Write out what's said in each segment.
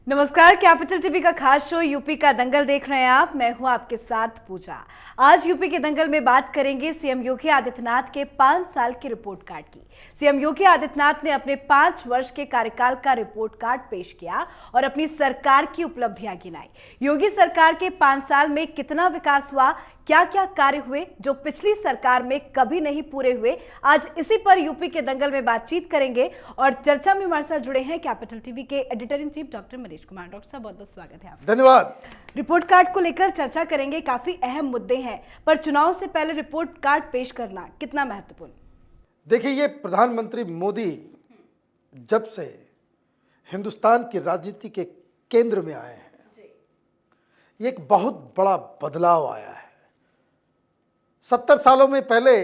नमस्कार, capital TV का खास शो यूपी का दंगल देख रहे हैं आप। मैं हूं आपके साथ पूजा। आज यूपी के दंगल में बात करेंगे सीएम योगी आदित्यनाथ के 5 साल की रिपोर्ट कार्ड की। सीएम योगी आदित्यनाथ ने अपने 5 वर्ष के कार्यकाल का रिपोर्ट कार्ड पेश किया और अपनी सरकार की उपलब्धियां गिनाई। योगी सरकार के 5 साल में कितना विकास हुआ, क्या क्या कार्य हुए जो पिछली सरकार में कभी नहीं पूरे हुए, आज इसी पर यूपी के दंगल में बातचीत करेंगे। और चर्चा में हमारे साथ जुड़े हैं कैपिटल टीवी के editor in chief doctor Manish Kumar. Doctor साहब, बहुत बहुत स्वागत है आपका। धन्यवाद। रिपोर्ट कार्ड को लेकर चर्चा करेंगे, काफी अहम मुद्दे हैं, पर चुनाव से पहले रिपोर्ट कार्ड पेश करना कितना महत्वपूर्ण? देखिए, ये प्रधानमंत्री मोदी जब से हिंदुस्तान की राजनीति के केंद्र में आए हैं, ये एक बहुत बड़ा बदलाव आया है। 70 सालों में पहले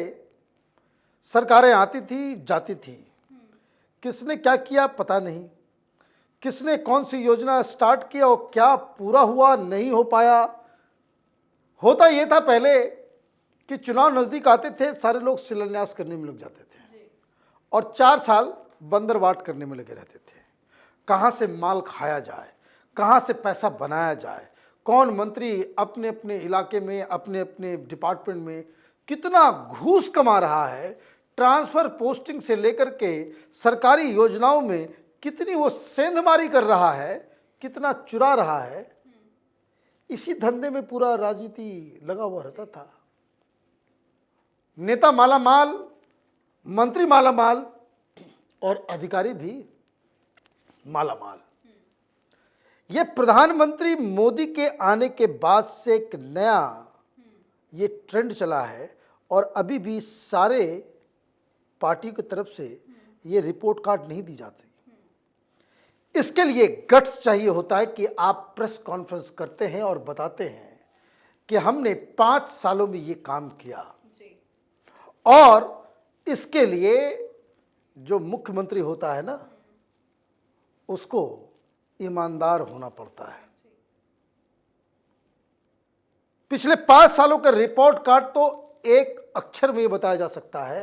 सरकारें आती थी जाती थी, किसने क्या किया पता नहीं, किसने कौन सी योजना स्टार्ट किया और क्या पूरा हुआ नहीं हो पाया। होता ये था पहले कि चुनाव नज़दीक आते थे, सारे लोग शिलान्यास करने में लग जाते थे और 4 साल बंदरवाट करने में लगे रहते थे। कहाँ से माल खाया जाए, कहाँ से पैसा बनाया जाए, कौन मंत्री अपने अपने इलाके में अपने अपने डिपार्टमेंट में कितना घूस कमा रहा है, ट्रांसफ़र पोस्टिंग से लेकर के सरकारी योजनाओं में कितनी वो सेंधमारी कर रहा है, कितना चुरा रहा है, इसी धंधे में पूरा राजनीति लगा हुआ रहता था। नेता माला माल, मंत्री माला माल और अधिकारी भी माला माल। ये प्रधानमंत्री मोदी के आने के बाद से एक नया ये ट्रेंड चला है और अभी भी सारे पार्टी की तरफ से ये रिपोर्ट कार्ड नहीं दी जाती। इसके लिए गट्स चाहिए होता है कि आप प्रेस कॉन्फ्रेंस करते हैं और बताते हैं कि हमने 5 सालों में ये काम किया। और इसके लिए जो मुख्यमंत्री होता है ना, उसको ईमानदार होना पड़ता है। पिछले 5 सालों का रिपोर्ट कार्ड तो एक अक्षर में बताया जा सकता है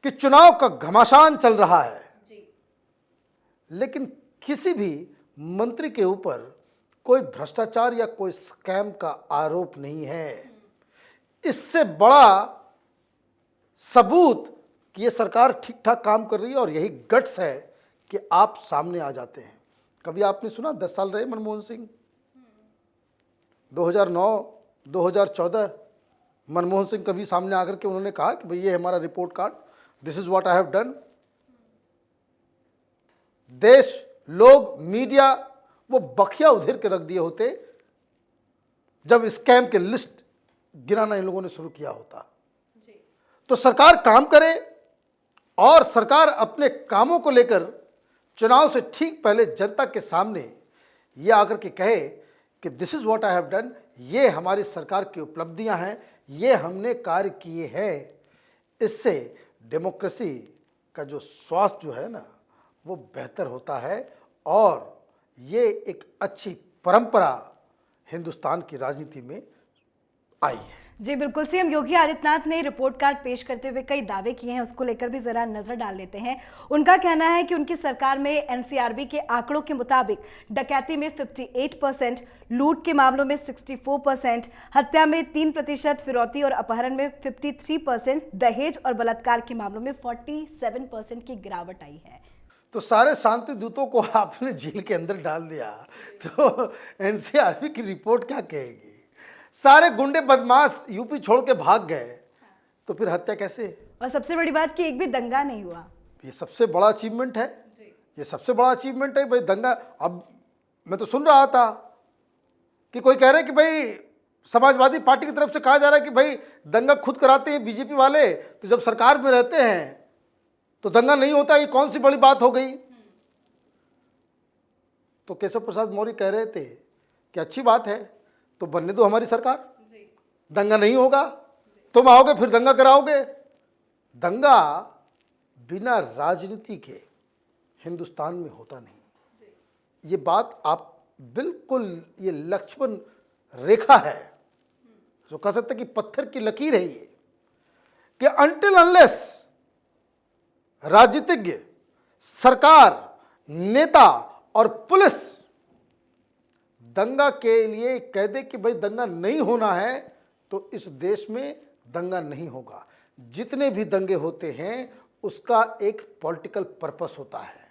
कि चुनाव का घमासान चल रहा है, लेकिन किसी भी मंत्री के ऊपर कोई भ्रष्टाचार या कोई स्कैम का आरोप नहीं है। इससे बड़ा सबूत कि ये सरकार ठीक ठाक काम कर रही है और यही गट्स है कि आप सामने आ जाते हैं। कभी आपने सुना 10 साल रहे मनमोहन सिंह? 2009, 2014 मनमोहन सिंह कभी सामने आकर के उन्होंने कहा कि भाई ये हमारा report card, this is what I have done? देश, लोग, मीडिया वो बखिया उधेर के रख दिए होते जब स्कैम के लिस्ट गिराना इन लोगों ने शुरू किया होता। तो सरकार काम करे और सरकार अपने कामों को लेकर चुनाव से ठीक पहले जनता के सामने ये आकर के कहे कि this is what I have done, ये हमारी सरकार की उपलब्धियां हैं, ये हमने कार्य किए हैं। इससे डेमोक्रेसी का जो स्वास्थ्य जो है ना, वो बेहतर होता है और ये एक अच्छी परंपरा हिंदुस्तान की राजनीति में आई है। जी बिल्कुल, सीएम योगी आदित्यनाथ ने रिपोर्ट कार्ड पेश करते हुए कई दावे किए हैं, उसको लेकर भी जरा नजर डाल लेते हैं। उनका कहना है कि उनकी सरकार में एनसीआरबी के आंकड़ों के मुताबिक डकैती में 58%, लूट के मामलों में 64%, हत्या में 3%, फिरौती और अपहरण में 53%, दहेज और बलात्कार के मामलों में 47% की गिरावट आई है। तो सारे शांति दूतों को आपने जेल के अंदर डाल दिया, तो एनसीआरबी की रिपोर्ट क्या कहेगी? सारे गुंडे बदमाश यूपी छोड़ के भाग गए, तो फिर हत्या कैसे? और सबसे बड़ी बात कि एक भी दंगा नहीं हुआ। ये सबसे बड़ा अचीवमेंट है, ये सबसे बड़ा अचीवमेंट है भाई। दंगा, अब मैं तो सुन रहा था कि कोई कह रहे कि भाई समाजवादी पार्टी की तरफ से कहा जा रहा है कि भाई दंगा खुद कराते हैं बीजेपी वाले, तो जब सरकार में रहते हैं तो दंगा नहीं होता, ये कौन सी बड़ी बात हो गई? तो केशव प्रसाद मौर्य कह रहे थे कि अच्छी बात है, तो बनने दो हमारी सरकार, दंगा नहीं होगा, तुम आओगे फिर दंगा कराओगे। दंगा बिना राजनीति के हिंदुस्तान में होता नहीं। ये बात आप बिल्कुल, ये लक्ष्मण रेखा है जो कह सकते कि पत्थर की लकीर है ये, कि अनटिल अनलेस राजनीतिज्ञ, सरकार, नेता और पुलिस दंगा के लिए कह दे कि भाई दंगा नहीं होना है, तो इस देश में दंगा नहीं होगा। जितने भी दंगे होते हैं उसका एक पॉलिटिकल पर्पस होता है,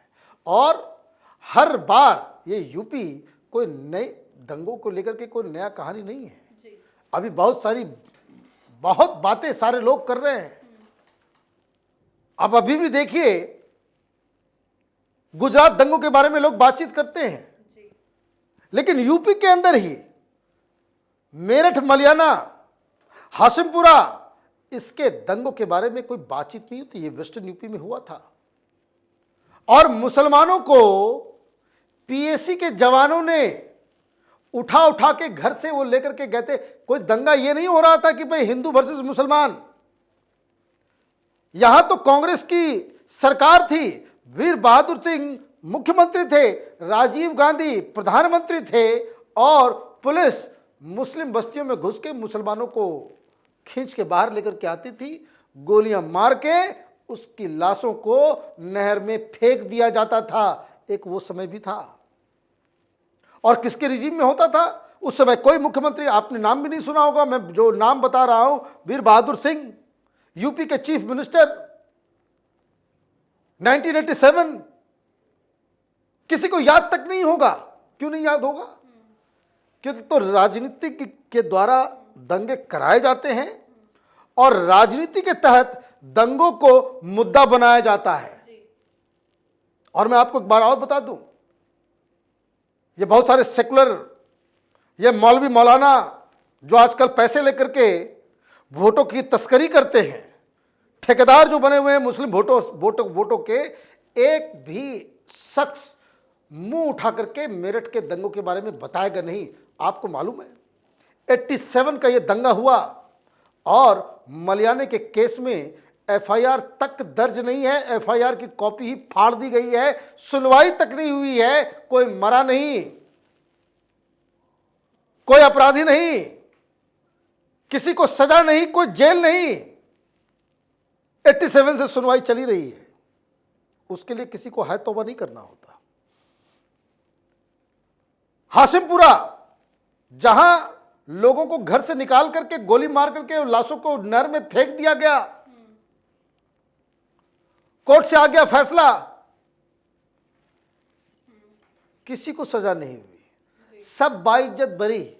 और हर बार ये यूपी कोई नए दंगों को लेकर के कोई नया कहानी नहीं है। अभी बहुत बातें सारे लोग कर रहे हैं। अब अभी भी देखिए, गुजरात दंगों के बारे में लोग बातचीत करते हैं, लेकिन यूपी के अंदर ही मेरठ, मलियाना, हाशिमपुरा, इसके दंगों के बारे में कोई बातचीत नहीं होती। ये वेस्टर्न यूपी में हुआ था, और मुसलमानों को पीएसी के जवानों ने उठा उठा के घर से वो लेकर के गए थे। कोई दंगा ये नहीं हो रहा था कि भाई हिंदू वर्सेस मुसलमान। यहां तो कांग्रेस की सरकार थी, वीर बहादुर सिंह मुख्यमंत्री थे, राजीव गांधी प्रधानमंत्री थे, और पुलिस मुस्लिम बस्तियों में घुस के मुसलमानों को खींच के बाहर लेकर के आती थी, गोलियां मार के उसकी लाशों को नहर में फेंक दिया जाता था। एक वो समय भी था। और किसके रिजीम में होता था उस समय? कोई मुख्यमंत्री, आपने नाम भी नहीं सुना होगा, मैं जो नाम बता रहा हूं, वीर बहादुर सिंह, यूपी के चीफ मिनिस्टर, 1987। किसी को याद तक नहीं होगा। क्यों नहीं याद होगा? क्योंकि तो राजनीति के द्वारा दंगे कराए जाते हैं, और राजनीति के तहत दंगों को मुद्दा बनाया जाता है। और मैं आपको एक बार और बता दूं, ये बहुत सारे सेकुलर, ये मौलवी मौलाना जो आजकल पैसे लेकर के वोटों की तस्करी करते हैं, ठेकेदार जो बने हुए हैं मुस्लिम वोटों के, एक भी शख्स मुंह उठा करके मेरठ के दंगों के बारे में बताएगा नहीं। आपको मालूम है 87 का ये दंगा हुआ, और मलियाने के केस में एफआईआर तक दर्ज नहीं है। एफआईआर की कॉपी ही फाड़ दी गई है, सुनवाई तक नहीं हुई है, कोई मरा नहीं, कोई अपराधी नहीं, किसी को सजा नहीं, कोई जेल नहीं। 87 से सुनवाई चली रही है। उसके लिए किसी को है तौबा नहीं करना होता। हाशिमपुरा, जहां लोगों को घर से निकाल करके गोली मार करके लाशों को नहर में फेंक दिया गया, कोर्ट से आ गया फैसला, किसी को सजा नहीं हुई, सब बाइज्जत बरी।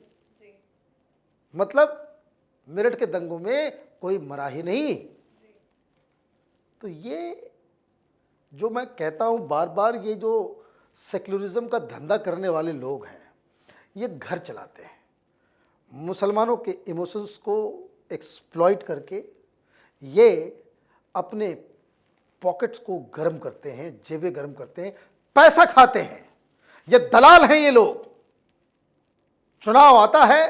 मतलब मेरठ के दंगों में कोई मरा ही नहीं। तो ये जो मैं कहता हूं बार बार, ये जो सेक्युलरिज्म का धंधा करने वाले लोग हैं, ये घर चलाते हैं। मुसलमानों के इमोशंस को एक्सप्लॉइट करके ये अपने पॉकेट्स को गर्म करते हैं, जेबें गर्म करते हैं, पैसा खाते हैं। ये दलाल हैं ये लोग। चुनाव आता है,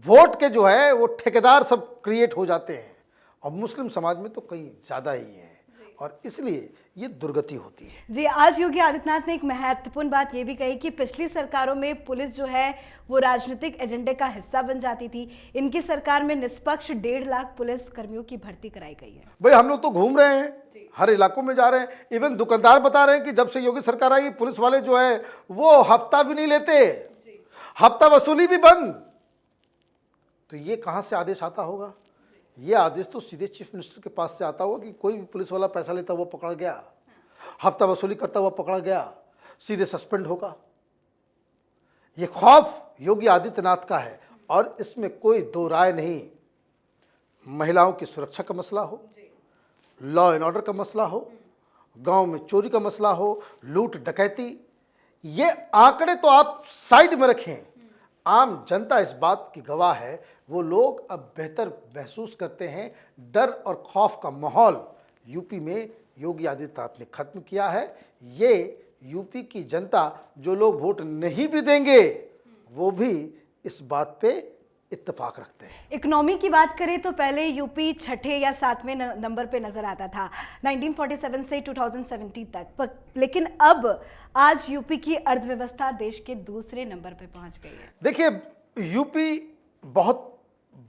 वोट के जो है वो ठेकेदार सब क्रिएट हो जाते हैं, और मुस्लिम समाज में तो कहीं ज़्यादा ही है, और इसलिए ये दुर्गति होती है। जी, आज योगी आदित्यनाथ ने एक महत्वपूर्ण बात ये भी कही कि पिछली सरकारों में पुलिस जो है वो राजनीतिक एजेंडे का हिस्सा बन जाती थी। इनकी सरकार में निष्पक्ष 1.5 लाख पुलिस कर्मियों की भर्ती कराई गई है। भाई हम लोग तो घूम रहे हैं, हर इलाकों में जा रहे हैं। इवन दुकानदार बता रहे हैं कि जब से योगी सरकार आई, पुलिस वाले जो है वो हफ्ता भी नहीं लेते, हफ्ता वसूली भी बंद। तो ये कहाँ से आदेश आता होगा? ये आदेश तो सीधे चीफ मिनिस्टर के पास से आता होगा कि कोई भी पुलिस वाला पैसा लेता हुआ पकड़ा गया, हफ्ता वसूली करता हुआ पकड़ा गया, सीधे सस्पेंड होगा। ये खौफ योगी आदित्यनाथ का है, और इसमें कोई दो राय नहीं। महिलाओं की सुरक्षा का मसला हो, लॉ एंड ऑर्डर का मसला हो, गांव में चोरी का मसला हो, लूट डकैती, ये आंकड़े तो आप साइड में रखें। आम जनता इस बात की गवाह है। वो लोग अब बेहतर महसूस करते हैं। डर और खौफ का माहौल यूपी में योगी आदित्यनाथ ने खत्म किया है। ये यूपी की जनता, जो लोग वोट नहीं भी देंगे, वो भी इस बात पे इत्तेफाक रखते हैं। इकोनॉमी की बात करें तो पहले यूपी छठे या सातवें नंबर पे नजर आता था 1947 से 2017 तक, लेकिन अब आज यूपी की अर्थव्यवस्था देश के दूसरे नंबर पे पहुंच गई है। देखिए, यूपी बहुत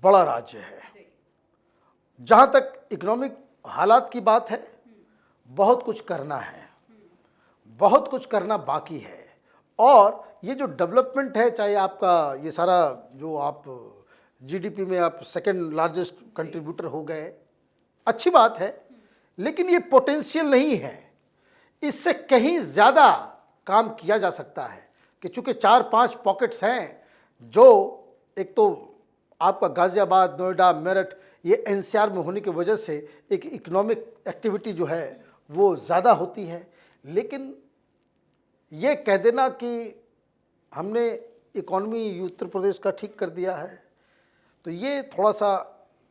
बड़ा राज्य है। जहां तक इकोनॉमिक हालात की बात है, बहुत कुछ करना है, बहुत कुछ करना बाकी है। और ये जो डेवलपमेंट है, चाहे आपका ये सारा जो आप जीडीपी में आप सेकंड लार्जेस्ट कंट्रीब्यूटर हो गए, अच्छी बात है, लेकिन ये पोटेंशियल नहीं है। इससे कहीं ज़्यादा काम किया जा सकता है कि चूंकि 4-5 पॉकेट्स हैं, जो एक तो आपका गाज़ियाबाद, नोएडा, मेरठ, ये एनसीआर में होने की वजह से एक इकोनॉमिक एक्टिविटी जो है वो ज़्यादा होती है। लेकिन ये कह देना कि हमने इकॉनमी उत्तर प्रदेश का ठीक कर दिया है, तो ये थोड़ा सा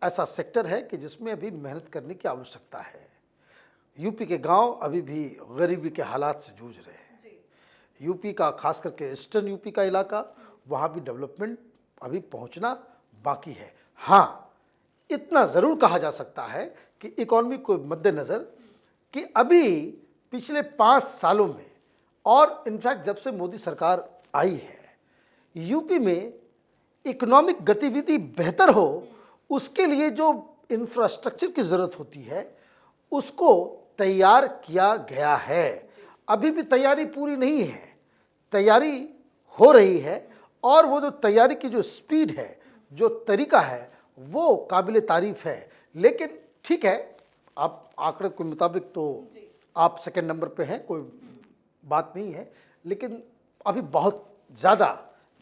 ऐसा सेक्टर है कि जिसमें अभी मेहनत करने की आवश्यकता है। यूपी के गांव अभी भी गरीबी के हालात से जूझ रहे हैं। यूपी का, खास करके ईस्टर्न यूपी का इलाका, वहाँ भी डेवलपमेंट अभी पहुँचना बाकी है। हाँ, इतना ज़रूर कहा जा सकता है कि इकॉनमी को मद्देनज़र कि अभी पिछले 5 सालों में, और इनफैक्ट जब से मोदी सरकार आई है, यूपी में इकोनॉमिक गतिविधि बेहतर हो, उसके लिए जो इंफ्रास्ट्रक्चर की ज़रूरत होती है उसको तैयार किया गया है। अभी भी तैयारी पूरी नहीं है, तैयारी हो रही है, और वो जो तैयारी की जो स्पीड है, जो तरीका है, वो काबिल तारीफ़ है। लेकिन ठीक है, आप आंकड़े के मुताबिक तो आप सेकंड नंबर पे हैं, कोई बात नहीं है, लेकिन अभी बहुत ज़्यादा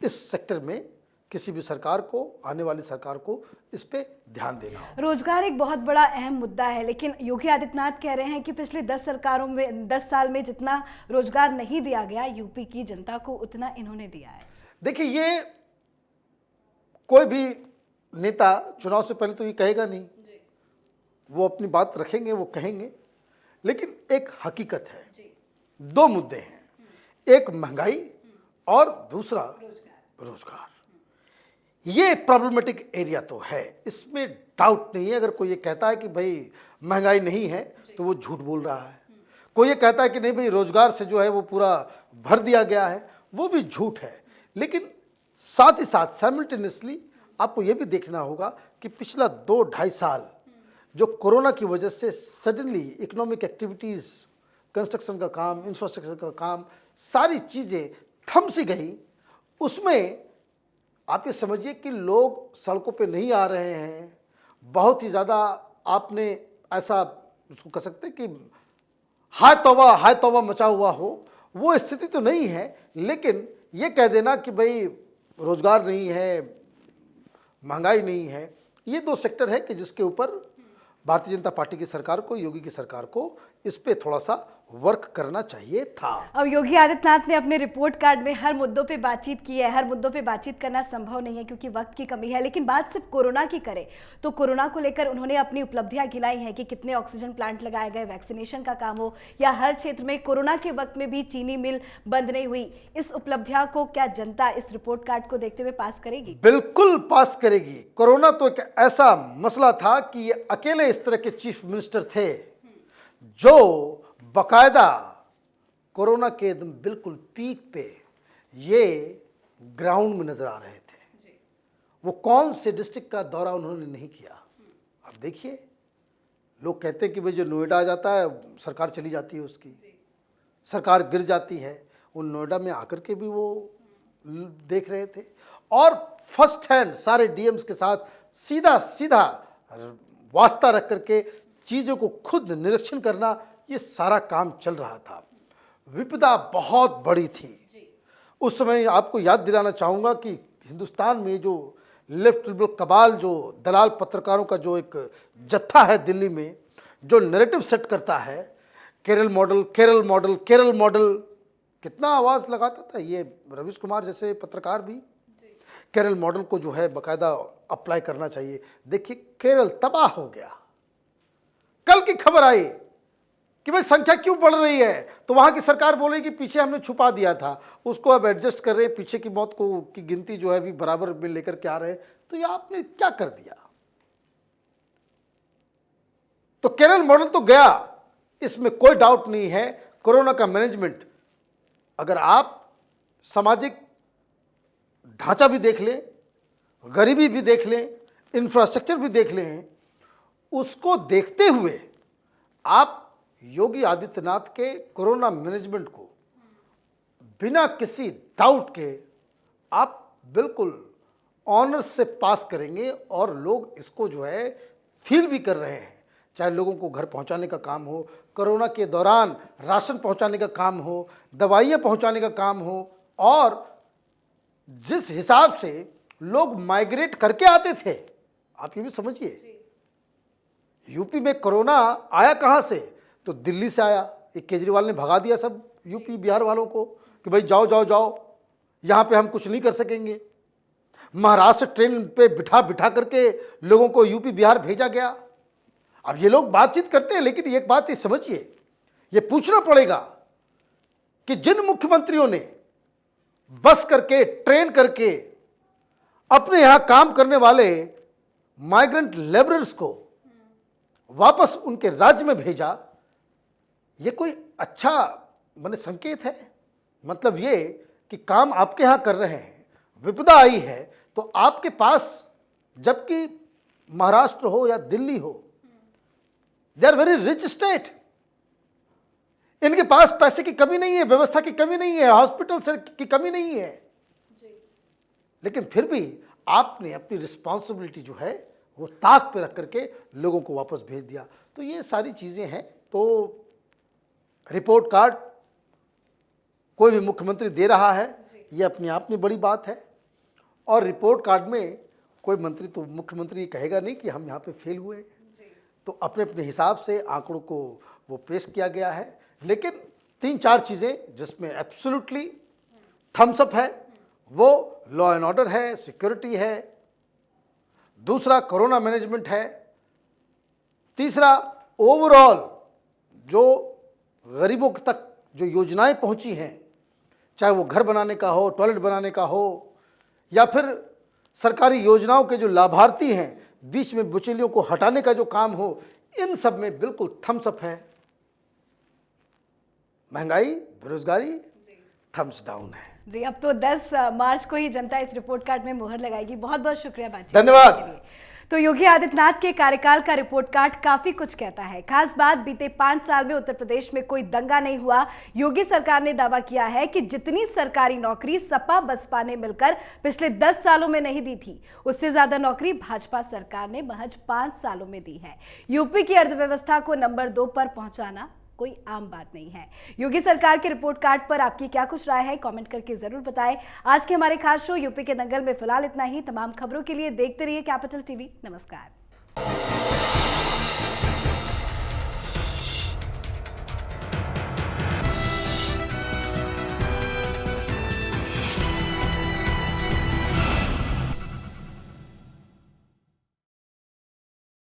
इस सेक्टर में किसी भी सरकार को, आने वाली सरकार को इस पे ध्यान देना होगा। रोजगार एक बहुत बड़ा अहम मुद्दा है, लेकिन योगी आदित्यनाथ कह रहे हैं कि पिछले 10 साल में जितना रोजगार नहीं दिया गया यूपी की जनता को, उतना इन्होंने दिया है। देखिए, ये कोई भी नेता चुनाव से पहले तो ये कहेगा नहीं, वो अपनी बात रखेंगे, वो कहेंगे, लेकिन एक हकीकत है, 2 मुद्दे हैं, एक महंगाई और दूसरा रोजगार। ये प्रॉब्लमेटिक एरिया तो है, इसमें डाउट नहीं है। अगर कोई ये कहता है कि भाई महंगाई नहीं है तो वो झूठ बोल रहा है। कोई ये कहता है कि नहीं भाई रोजगार से जो है वो पूरा भर दिया गया है, वो भी झूठ है। लेकिन साथ ही साथ साइमल्टेनियसली आपको ये भी देखना होगा कि पिछला 2-2.5 साल जो कोरोना की वजह से सडनली इकोनॉमिक एक्टिविटीज़, कंस्ट्रक्शन का काम, इंफ्रास्ट्रक्चर का काम, सारी चीज़ें थम सी गई, उसमें आप ये समझिए कि लोग सड़कों पे नहीं आ रहे हैं। बहुत ही ज़्यादा आपने ऐसा उसको कह सकते हैं कि हाय तौबा मचा हुआ हो, वो स्थिति तो नहीं है। लेकिन ये कह देना कि भाई रोज़गार नहीं है, महंगाई नहीं है, ये 2 सेक्टर है कि जिसके ऊपर भारतीय जनता पार्टी की सरकार को, योगी की सरकार को इस पे थोड़ा सा वर्क करना चाहिए था। अब योगी आदित्यनाथ ने अपने रिपोर्ट कार्ड में हर मुद्दों पे बातचीत की है। हर मुद्दों पे बातचीत करना संभव नहीं है क्योंकि वक्त की कमी है, लेकिन बात सिर्फ कोरोना की करें तो कोरोना को लेकर उन्होंने अपनी उपलब्धियां गिनाई हैं कि कितने ऑक्सीजन प्लांट लगाए गए, वैक्सीनेशन का काम हो, या हर क्षेत्र में कोरोना के वक्त में भी चीनी मिल बंद नहीं हुई। इस उपलब्धियां को क्या जनता इस रिपोर्ट कार्ड को देखते हुए पास करेगी? बिल्कुल पास करेगी। कोरोना तो एक ऐसा मसला था कि ये अकेले इस तरह के चीफ मिनिस्टर थे जो बाकायदा कोरोना के एकदम बिल्कुल पीक पे ये ग्राउंड में नजर आ रहे थे। वो कौन से डिस्ट्रिक्ट का दौरा उन्होंने नहीं किया। अब देखिए, लोग कहते हैं कि भाई जो नोएडा आ जाता है सरकार चली जाती है, उसकी सरकार गिर जाती है। उन नोएडा में आकर के भी वो देख रहे थे, और फर्स्ट हैंड सारे डीएम्स के साथ सीधा वास्ता रख करके चीज़ों को खुद निरीक्षण करना, ये सारा काम चल रहा था। विपदा बहुत बड़ी थी उस समय। आपको याद दिलाना चाहूँगा कि हिंदुस्तान में जो लेफ्ट लिबरल कबाल, जो दलाल पत्रकारों का जो एक जत्था है दिल्ली में, जो नैरेटिव सेट करता है, केरल मॉडल, कितना आवाज़ लगाता था ये रवीश कुमार जैसे पत्रकार भी। केरल मॉडल को जो है बाकायदा अप्लाई करना चाहिए। देखिए, केरल तबाह हो गया। कल की खबर आई कि भाई संख्या क्यों बढ़ रही है, तो वहां की सरकार बोले कि पीछे हमने छुपा दिया था, उसको अब एडजस्ट कर रहे हैं, पीछे की मौत को की गिनती जो है अभी बराबर में लेकर के आ रहे हैं। तो ये आपने क्या कर दिया? तो केरल मॉडल तो गया, इसमें कोई डाउट नहीं है। कोरोना का मैनेजमेंट, अगर आप सामाजिक ढांचा भी देख लें, गरीबी भी देख लें, इंफ्रास्ट्रक्चर भी देख लें, उसको देखते हुए आप योगी आदित्यनाथ के कोरोना मैनेजमेंट को बिना किसी डाउट के आप बिल्कुल ऑनर से पास करेंगे और लोग इसको जो है फील भी कर रहे हैं। चाहे लोगों को घर पहुंचाने का काम हो, कोरोना के दौरान राशन पहुंचाने का काम हो, दवाइयाँ पहुंचाने का काम हो, और जिस हिसाब से लोग माइग्रेट करके आते थे, आप ये भी समझिए, यूपी में कोरोना आया कहाँ से, तो दिल्ली से आया। एक केजरीवाल ने भगा दिया सब यूपी बिहार वालों को कि भाई जाओ जाओ जाओ, यहाँ पे हम कुछ नहीं कर सकेंगे। महाराष्ट्र ट्रेन पे बिठा बिठा करके लोगों को यूपी बिहार भेजा गया। अब ये लोग बातचीत करते हैं, लेकिन एक बात ये समझिए, ये पूछना पड़ेगा कि जिन मुख्यमंत्रियों ने बस करके ट्रेन करके अपने यहाँ काम करने वाले माइग्रेंट लेबरर्स को वापस उनके राज्य में भेजा, ये कोई अच्छा माने संकेत है? मतलब ये कि काम आपके यहाँ कर रहे हैं, विपदा आई है तो आपके पास, जबकि महाराष्ट्र हो या दिल्ली हो, they are very rich state, इनके पास पैसे की कमी नहीं है, व्यवस्था की कमी नहीं है, हॉस्पिटल से की कमी नहीं है, लेकिन फिर भी आपने अपनी रिस्पॉन्सिबिलिटी जो है वो ताक पे रख करके लोगों को वापस भेज दिया। तो ये सारी चीज़ें हैं। तो रिपोर्ट कार्ड कोई भी मुख्यमंत्री दे रहा है, ये अपने आप में बड़ी बात है। और रिपोर्ट कार्ड में कोई मंत्री, तो मुख्यमंत्री ये कहेगा नहीं कि हम यहाँ पे फेल हुए, तो अपने अपने हिसाब से आंकड़ों को वो पेश किया गया है। लेकिन 3-4 चीज़ें जिसमें एब्सोल्युटली थम्स अप है, वो लॉ एंड ऑर्डर है, सिक्योरिटी है, दूसरा कोरोना मैनेजमेंट है, तीसरा ओवरऑल जो गरीबों तक जो योजनाएं पहुंची हैं, चाहे वो घर बनाने का हो, टॉयलेट बनाने का हो, या फिर सरकारी योजनाओं के जो लाभार्थी हैं बीच में बिचौलियों को हटाने का जो काम हो, इन सब में बिल्कुल थम्स अप है। महंगाई, बेरोजगारी थम्स डाउन है। जी, अब तो 10 मार्च को ही जनता इस रिपोर्ट कार्ड में मुहर लगाएगी। बहुत बहुत शुक्रिया बातचीत धन्यवाद। के लिए। तो योगी आदित्यनाथ के कार्यकाल का रिपोर्ट कार्ड काफी कुछ कहता है। खास बात, बीते 5 साल में उत्तर प्रदेश में कोई दंगा नहीं हुआ। योगी सरकार ने दावा किया है कि जितनी सरकारी नौकरी सपा बसपा ने मिलकर पिछले 10 सालों में नहीं दी थी, उससे ज्यादा नौकरी भाजपा सरकार ने महज 5 सालों में दी है। यूपी की अर्थव्यवस्था को नंबर 2 पर पहुंचाना कोई आम बात नहीं है। योगी सरकार के रिपोर्ट कार्ड पर आपकी क्या कुछ राय है, कमेंट करके जरूर बताएं। आज के हमारे खास शो यूपी के दंगल में फिलहाल इतना ही। तमाम खबरों के लिए देखते रहिए कैपिटल टीवी। नमस्कार।